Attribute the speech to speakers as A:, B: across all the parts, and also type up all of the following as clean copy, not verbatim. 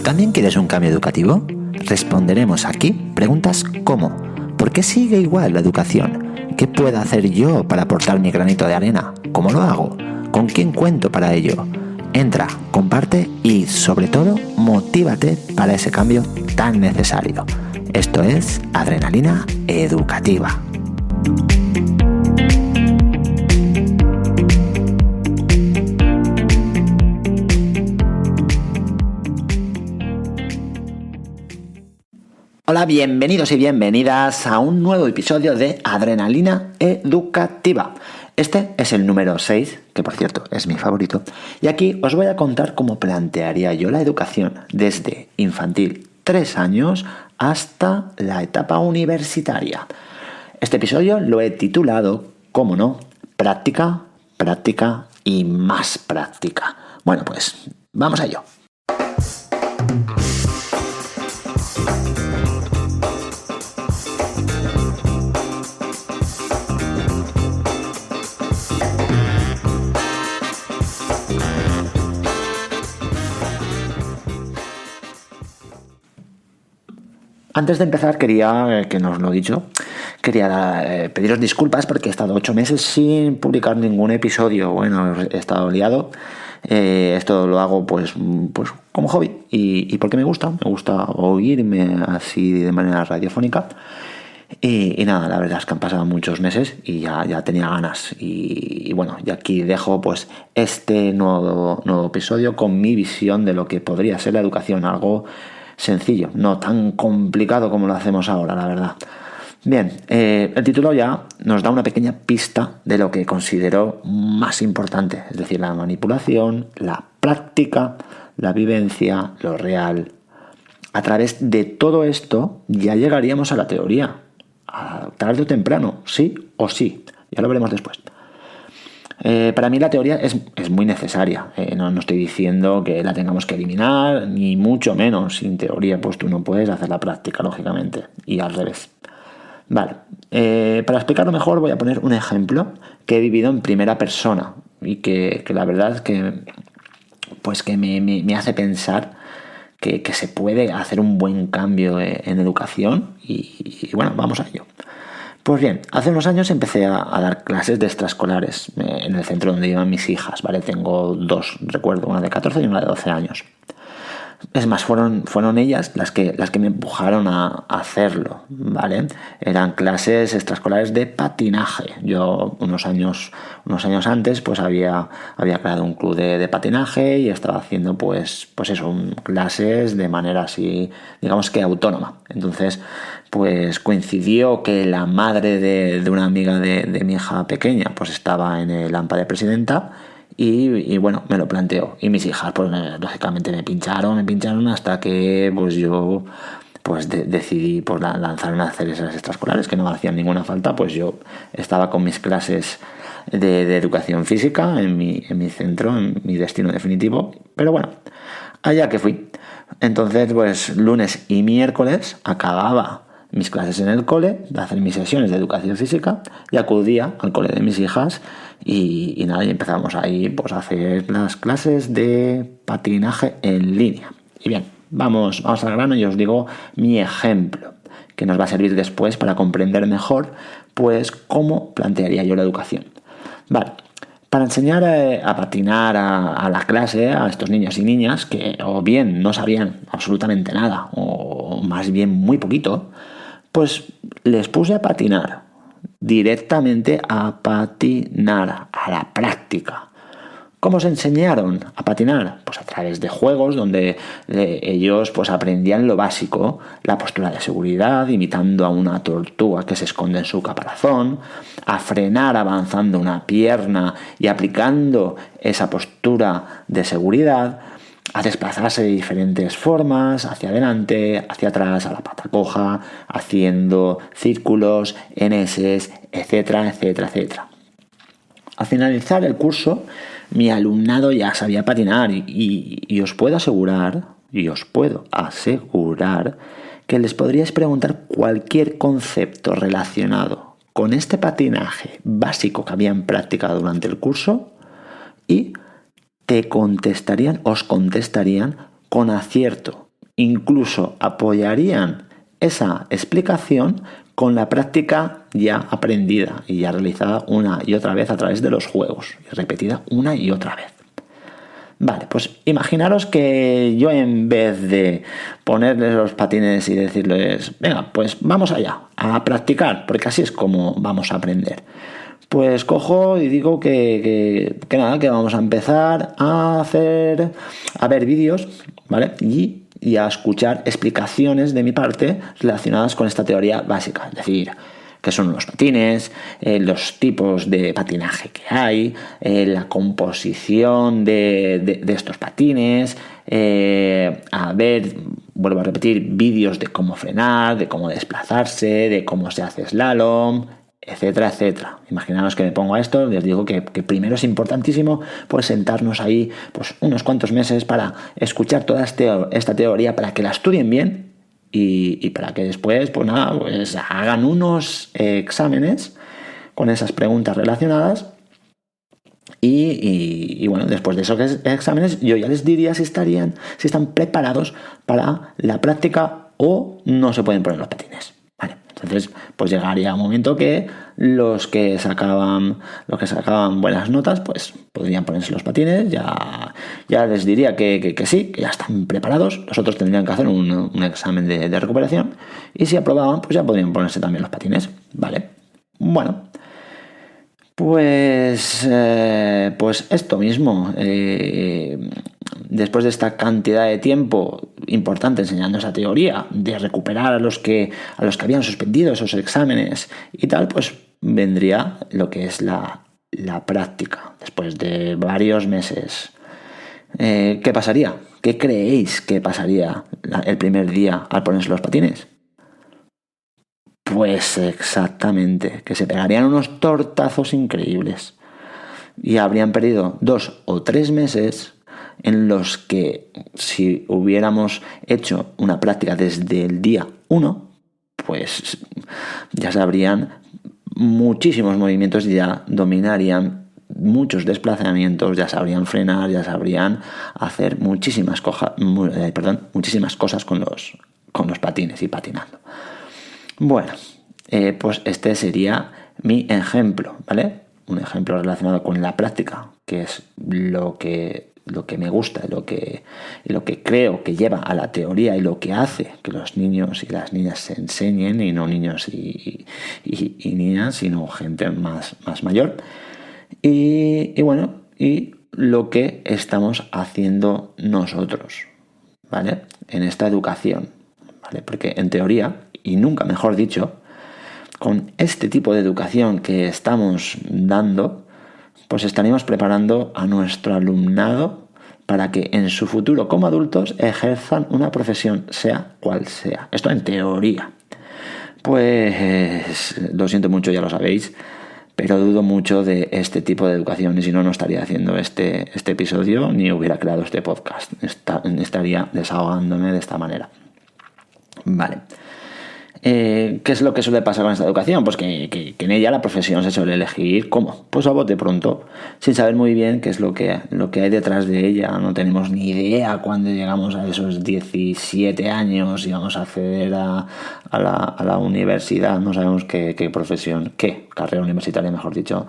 A: ¿También quieres un cambio educativo? Responderemos aquí preguntas como: ¿por qué sigue igual la educación? ¿Qué puedo hacer yo para aportar mi granito de arena? ¿Cómo lo hago? ¿Con quién cuento para ello? Entra, comparte y, sobre todo, motívate para ese cambio tan necesario. Esto es Adrenalina Educativa. Hola, bienvenidos y bienvenidas a un nuevo episodio de Adrenalina Educativa. Este es el número 6, que por cierto es mi favorito, y aquí os voy a contar cómo plantearía yo la educación desde infantil 3 años hasta la etapa universitaria. Este episodio lo he titulado, cómo no, práctica, práctica y más práctica. Bueno, pues vamos a ello. Antes de empezar quería, que no os lo he dicho, quería pediros disculpas porque he estado 8 meses sin publicar ningún episodio. Bueno, he estado liado. Esto lo hago pues como hobby y porque me gusta oírme así de manera radiofónica. Y nada, la verdad es que han pasado muchos meses y ya tenía ganas. Y bueno, y aquí dejo pues este nuevo episodio con mi visión de lo que podría ser la educación, algo sencillo, no tan complicado como lo hacemos ahora, la verdad. Bien, el título ya nos da una pequeña pista de lo que considero más importante, es decir, la manipulación, la práctica, la vivencia, lo real. A través de todo esto ya llegaríamos a la teoría, tarde o temprano, sí o sí, ya lo veremos después. Para mí la teoría es muy necesaria. No estoy diciendo que la tengamos que eliminar, ni mucho menos. Sin teoría, pues tú no puedes hacer la práctica, lógicamente, y al revés. Vale, para explicarlo mejor voy a poner un ejemplo que he vivido en primera persona y que la verdad es que, pues que me hace pensar que se puede hacer un buen cambio en educación y bueno, vamos a ello. Pues bien, hace unos años empecé a dar clases de extraescolares en el centro donde iban mis hijas, ¿vale? Tengo 2, recuerdo, una de 14 y una de 12 años. Es más, fueron ellas las que me empujaron a hacerlo, ¿vale? Eran clases extraescolares de patinaje. Yo unos años antes pues había creado un club de patinaje y estaba haciendo pues eso, clases de manera así, digamos que autónoma. Entonces, pues coincidió que la madre de una amiga de mi hija pequeña pues estaba en el AMPA de presidenta. Y bueno, me lo planteo. Y mis hijas, pues lógicamente me pincharon hasta que pues yo pues decidí pues lanzarme a hacer esas extraescolares que no me hacían ninguna falta. Pues yo estaba con mis clases de educación física en mi centro, en mi destino definitivo. Pero bueno, allá que fui. Entonces, pues lunes y miércoles acababa mis clases en el cole, de hacer mis sesiones de educación física y acudía al cole de mis hijas y nada, y empezamos ahí pues a hacer las clases de patinaje en línea. Y bien, vamos al grano y os digo mi ejemplo, que nos va a servir después para comprender mejor pues cómo plantearía yo la educación. Vale. Para enseñar a patinar a la clase, a estos niños y niñas que o bien no sabían absolutamente nada o más bien muy poquito, pues les puse a patinar, directamente a patinar, a la práctica. ¿Cómo se enseñaron a patinar? Pues a través de juegos donde ellos pues aprendían lo básico, la postura de seguridad, imitando a una tortuga que se esconde en su caparazón, a frenar avanzando una pierna y aplicando esa postura de seguridad, a desplazarse de diferentes formas, hacia adelante, hacia atrás, a la pata coja, haciendo círculos, eneses, etcétera, etcétera, etcétera. Al finalizar el curso, mi alumnado ya sabía patinar y os puedo asegurar que les podríais preguntar cualquier concepto relacionado con este patinaje básico que habían practicado durante el curso y os contestarían con acierto incluso apoyarían esa explicación con la práctica ya aprendida y ya realizada una y otra vez a través de los juegos y repetida una y otra vez. Vale, pues imaginaros que yo, en vez de ponerles los patines y decirles, venga, pues vamos allá, a practicar, porque así es como vamos a aprender, pues cojo y digo que nada, que vamos a empezar a ver vídeos, ¿vale? Y a escuchar explicaciones de mi parte relacionadas con esta teoría básica, es decir, qué son los patines, los tipos de patinaje que hay, la composición de estos patines, vuelvo a repetir, vídeos de cómo frenar, de cómo desplazarse, de cómo se hace slalom, etcétera, etcétera. Imaginaos que me pongo a esto, les digo que primero es importantísimo pues sentarnos ahí pues unos cuantos meses para escuchar toda esta teoría, para que la estudien bien y para que después pues nada, pues hagan unos exámenes con esas preguntas relacionadas y bueno, después de esos exámenes yo ya les diría si están preparados para la práctica o no se pueden poner los patines. Vale, entonces pues llegaría un momento que los que sacaban buenas notas pues podrían ponerse los patines, ya les diría que sí, que ya están preparados. Los otros tendrían que hacer un examen de recuperación y si aprobaban pues ya podrían ponerse también los patines. Vale, bueno, pues esto mismo. Después de esta cantidad de tiempo importante enseñando esa teoría, de recuperar a los que habían suspendido esos exámenes y tal, pues vendría lo que es la práctica. Después de varios meses, ¿qué pasaría? ¿Qué creéis que pasaría el primer día al ponerse los patines? Pues exactamente, que se pegarían unos tortazos increíbles y habrían perdido 2 o 3 meses en los que, si hubiéramos hecho una práctica desde el día 1, pues ya sabrían muchísimos movimientos, ya dominarían muchos desplazamientos, ya sabrían frenar, ya sabrían hacer muchísimas cosas con los patines y patinando. Bueno, pues este sería mi ejemplo, ¿vale? Un ejemplo relacionado con la práctica, que es lo que me gusta y lo que creo que lleva a la teoría y lo que hace que los niños y las niñas se enseñen, y no niños y niñas, sino gente más mayor. Y bueno, y lo que estamos haciendo nosotros, ¿vale? En esta educación, ¿vale? Porque en teoría, y nunca mejor dicho, con este tipo de educación que estamos dando, pues estaríamos preparando a nuestro alumnado para que en su futuro como adultos ejerzan una profesión, sea cual sea. Esto en teoría. Pues lo siento mucho, ya lo sabéis, pero dudo mucho de este tipo de educación, y si no, no estaría haciendo este episodio ni hubiera creado este podcast. Estaría desahogándome de esta manera. Vale. ¿Qué es lo que suele pasar con esta educación? Pues que en ella la profesión se suele elegir ¿cómo? Pues a bote pronto, sin saber muy bien qué es lo que hay detrás de ella. No tenemos ni idea cuando llegamos a esos 17 años y vamos a acceder a la universidad. No sabemos qué profesión, qué carrera universitaria, mejor dicho,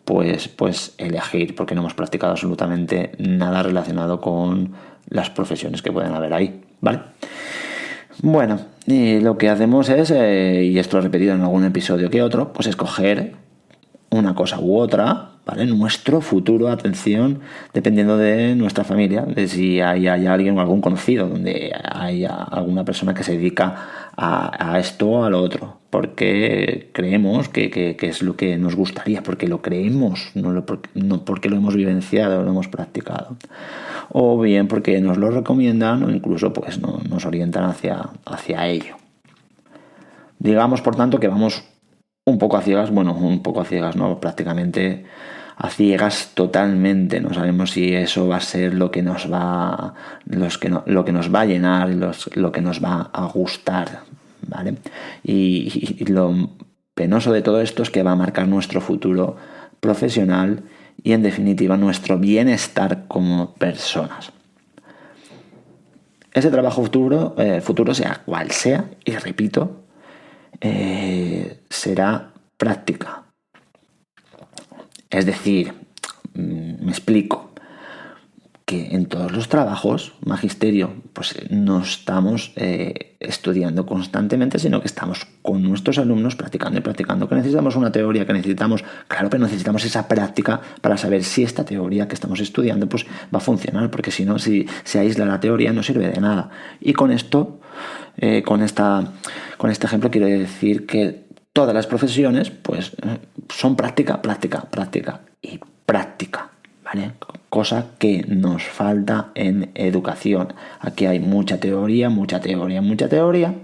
A: pues elegir, porque no hemos practicado absolutamente nada relacionado con las profesiones que pueden haber ahí, ¿vale? Bueno, lo que hacemos es, y esto lo he repetido en algún episodio que otro, pues escoger una cosa u otra, ¿vale? Nuestro futuro, atención, dependiendo de nuestra familia, de si hay alguien o algún conocido donde haya alguna persona que se dedica a esto o a lo otro, porque creemos que es lo que nos gustaría, porque lo creemos, no porque lo hemos vivenciado o lo hemos practicado, o bien porque nos lo recomiendan o incluso pues nos orientan hacia ello. Digamos, por tanto, que vamos un poco a ciegas, no, prácticamente a ciegas totalmente. No sabemos si eso va a ser lo que nos va a llenar, lo que nos va a gustar, ¿vale? Y lo penoso de todo esto es que va a marcar nuestro futuro profesional y, en definitiva, nuestro bienestar como personas. ese trabajo futuro sea cual sea, y repito, será práctica. Es decir, me explico, que en todos los trabajos, magisterio, pues no estamos estudiando constantemente, sino que estamos con nuestros alumnos practicando y practicando, que necesitamos una teoría, que necesitamos, claro, pero necesitamos esa práctica para saber si esta teoría que estamos estudiando pues va a funcionar, porque si no, si se aísla la teoría no sirve de nada. Y con esto, con este ejemplo quiero decir que todas las profesiones pues son práctica, práctica, práctica y práctica, ¿vale? Cosa que nos falta en educación. Aquí hay mucha teoría, mucha teoría, mucha teoría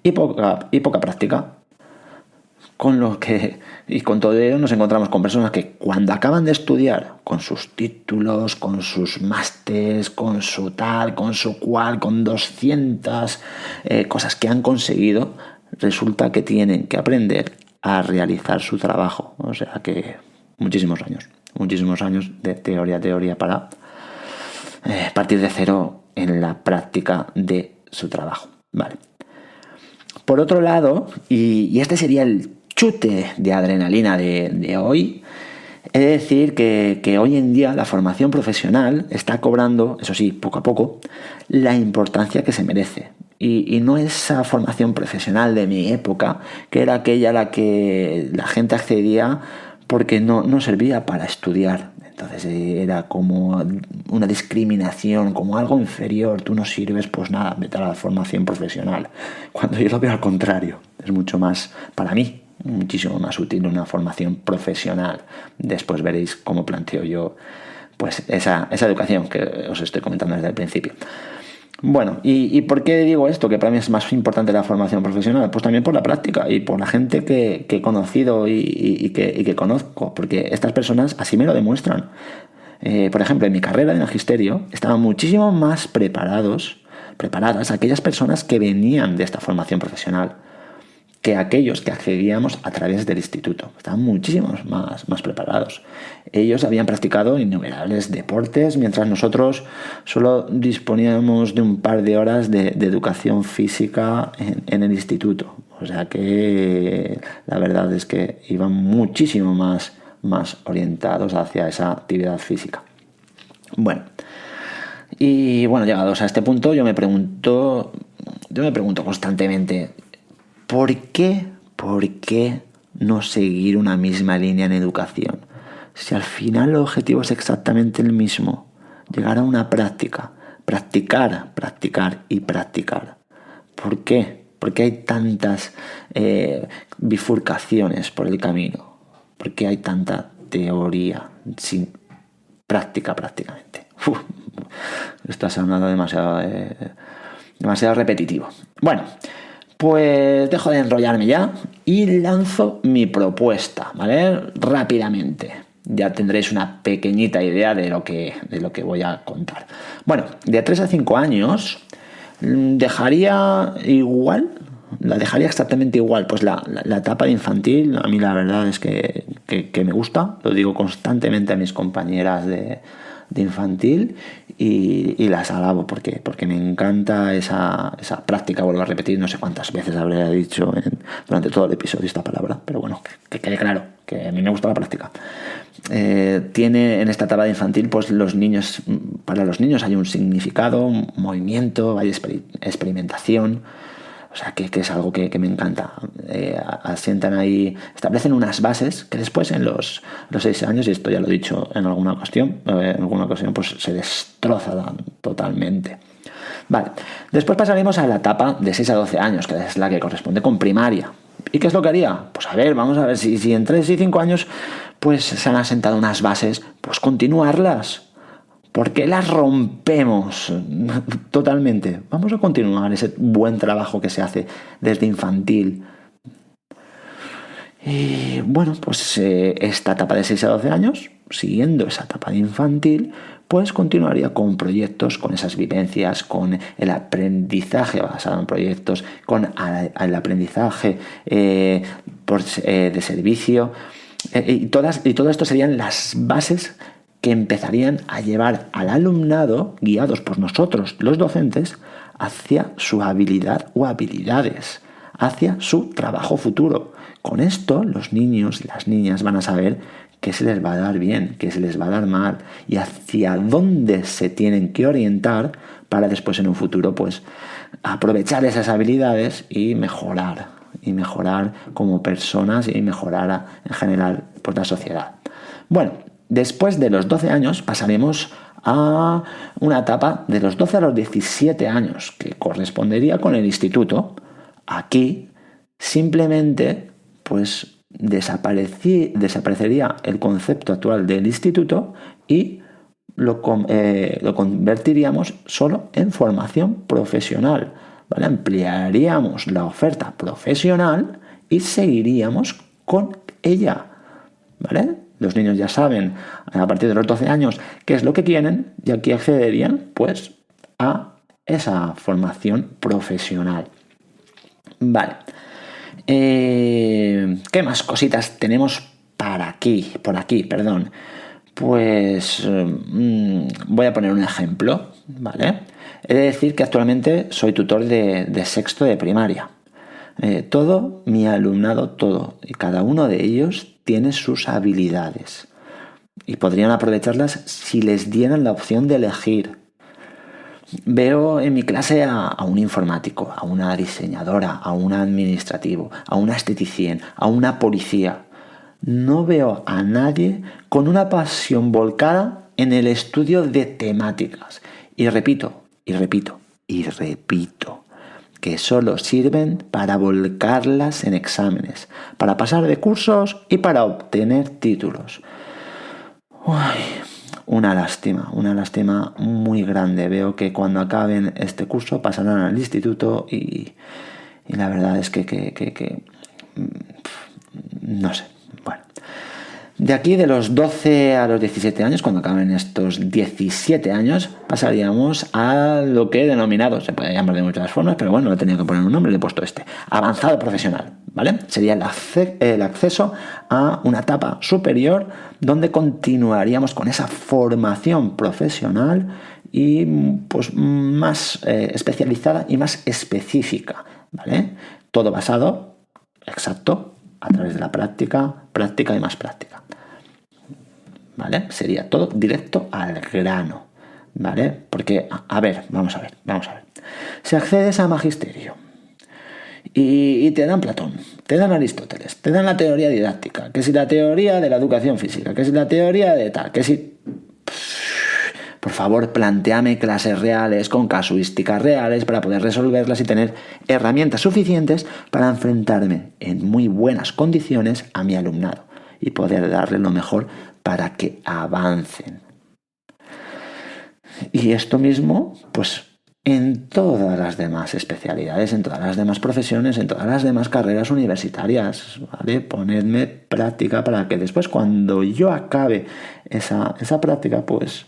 A: y poca práctica. Con lo que, y con todo ello nos encontramos con personas que cuando acaban de estudiar, con sus títulos, con sus másters, con su tal, con su cual, con 200 cosas que han conseguido, resulta que tienen que aprender a realizar su trabajo. O sea que muchísimos años de teoría para partir de cero en la práctica de su trabajo. Vale. Por otro lado, y este sería el chute de adrenalina de hoy, he de decir que hoy en día la formación profesional está cobrando, eso sí, poco a poco, la importancia que se merece. Y no esa formación profesional de mi época, que era aquella a la que la gente accedía porque no servía para estudiar. Entonces era como una discriminación, como algo inferior. Tú no sirves, pues nada, vete a la formación profesional. Cuando yo lo veo al contrario, es mucho más, para mí, muchísimo más útil una formación profesional. Después veréis cómo planteo yo pues esa educación que os estoy comentando desde el principio. Bueno, ¿y por qué digo esto? Que para mí es más importante la formación profesional. Pues también por la práctica y por la gente que he conocido y que conozco, porque estas personas así me lo demuestran. Por ejemplo, en mi carrera de magisterio estaban muchísimo más preparadas aquellas personas que venían de esta formación profesional que aquellos que accedíamos a través del instituto. Estaban muchísimos más preparados. Ellos habían practicado innumerables deportes, mientras nosotros solo disponíamos de un par de horas de educación física en el instituto. O sea que la verdad es que iban muchísimo más orientados hacia esa actividad física. Bueno, llegados a este punto, yo me pregunto constantemente, ¿por qué no seguir una misma línea en educación? Si al final el objetivo es exactamente el mismo, llegar a una práctica, practicar y practicar. ¿Por qué? ¿Por qué hay tantas bifurcaciones por el camino? ¿Por qué hay tanta teoría sin práctica prácticamente? Esto ha sonado demasiado repetitivo. Bueno, pues dejo de enrollarme ya y lanzo mi propuesta, ¿vale? Rápidamente. Ya tendréis una pequeñita idea de lo que voy a contar. Bueno, de 3 a 5 años dejaría exactamente igual, pues la etapa de infantil. A mí la verdad es que me gusta, lo digo constantemente a mis compañeras de infantil y las alabo porque me encanta esa práctica. Vuelvo a repetir, no sé cuántas veces habré dicho durante todo el episodio esta palabra, pero bueno, que quede claro que a mí me gusta la práctica. Tiene en esta etapa de infantil, pues para los niños hay un significado, un movimiento, hay experimentación. O sea, que es algo que me encanta. Asientan ahí, establecen unas bases que después en los 6 años, y esto ya lo he dicho en alguna ocasión, pues se destrozan totalmente. Vale, después pasaremos a la etapa de 6 a 12 años, que es la que corresponde con primaria. ¿Y qué es lo que haría? Pues vamos a ver si en 3 y 5 años pues se han asentado unas bases, pues continuarlas. ¿Por qué las rompemos totalmente? Vamos a continuar ese buen trabajo que se hace desde infantil. Y bueno, pues esta etapa de 6 a 12 años, siguiendo esa etapa de infantil, pues continuaría con proyectos, con esas vivencias, con el aprendizaje basado en proyectos, con el aprendizaje de servicio. Y todo esto serían las bases que empezarían a llevar al alumnado, guiados por nosotros los docentes, hacia su habilidad o habilidades, hacia su trabajo futuro. Con esto los niños y las niñas van a saber qué se les va a dar bien, qué se les va a dar mal y hacia dónde se tienen que orientar para después en un futuro pues aprovechar esas habilidades y mejorar como personas y mejorar en general pues la sociedad. Bueno, después de los 12 años pasaremos a una etapa de los 12 a los 17 años que correspondería con el instituto. Aquí simplemente pues desaparecería el concepto actual del instituto y lo convertiríamos solo en formación profesional, ¿vale? Ampliaríamos la oferta profesional y seguiríamos con ella, ¿vale? Los niños ya saben a partir de los 12 años qué es lo que quieren y aquí accederían pues a esa formación profesional. Vale. ¿Qué más cositas tenemos por aquí? Pues voy a poner un ejemplo, ¿vale? He de decir que actualmente soy tutor de sexto de primaria. Todo mi alumnado, todo y cada uno de ellos tiene sus habilidades y podrían aprovecharlas si les dieran la opción de elegir. Veo en mi clase a un informático, a una diseñadora, a un administrativo, a una esteticien, a una policía. No veo a nadie con una pasión volcada en el estudio de temáticas. Y repito, que solo sirven para volcarlas en exámenes, para pasar de cursos y para obtener títulos. Una lástima muy grande. Veo que cuando acaben este curso pasarán al instituto y la verdad es que no sé. Bueno, de aquí de los 12 a los 17 años, cuando acaben estos 17 años, pasaríamos a lo que he denominado, se puede llamar de muchas formas, pero bueno, le he tenido que poner un nombre, le he puesto avanzado profesional, ¿vale? Sería el acceso a una etapa superior donde continuaríamos con esa formación profesional y pues más especializada y más específica, ¿vale? Todo basado, exacto, a través de la práctica y más práctica, ¿vale? Sería todo directo al grano, ¿vale? Porque, vamos a ver. Si accedes a magisterio y te dan Platón, te dan Aristóteles, te dan la teoría didáctica, que si la teoría de la educación física, que si la teoría de tal, que si... Por favor, plantéame clases reales con casuísticas reales para poder resolverlas y tener herramientas suficientes para enfrentarme en muy buenas condiciones a mi alumnado y poder darle lo mejor para que avancen. Y esto mismo, pues en todas las demás especialidades, en todas las demás profesiones, en todas las demás carreras universitarias, ¿vale? Ponedme práctica para que después, cuando yo acabe esa práctica, pues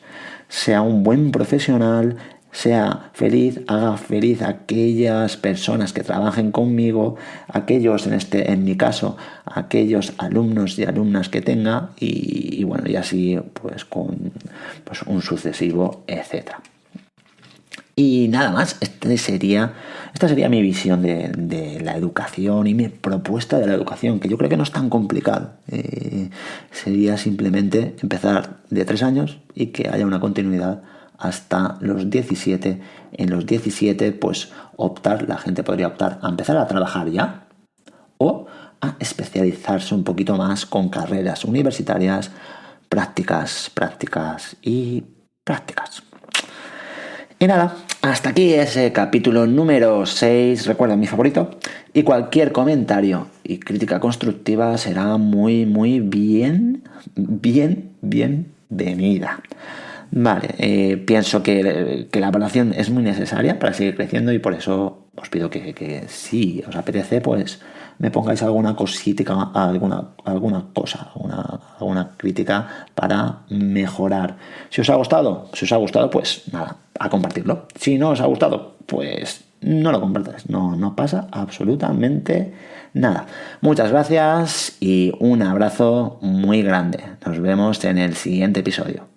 A: sea un buen profesional, sea feliz, haga feliz a aquellas personas que trabajen conmigo, aquellos, en mi caso, aquellos alumnos y alumnas que tenga y bueno, y así pues con pues un sucesivo, etcétera. Y nada más, esta sería mi visión de la educación y mi propuesta de la educación, que yo creo que no es tan complicado. Sería simplemente empezar de 3 años y que haya una continuidad hasta los 17. En los 17, pues la gente podría optar a empezar a trabajar ya o a especializarse un poquito más con carreras universitarias, prácticas. Y nada, hasta aquí ese capítulo número 6, recuerda mi favorito, y cualquier comentario y crítica constructiva será muy, muy bienvenida. Vale, pienso que la evaluación es muy necesaria para seguir creciendo y por eso os pido que si os apetece, pues me pongáis alguna cosita, alguna crítica para mejorar. Si os ha gustado, pues nada, a compartirlo. Si no os ha gustado, pues no lo compartáis. No pasa absolutamente nada. Muchas gracias y un abrazo muy grande. Nos vemos en el siguiente episodio.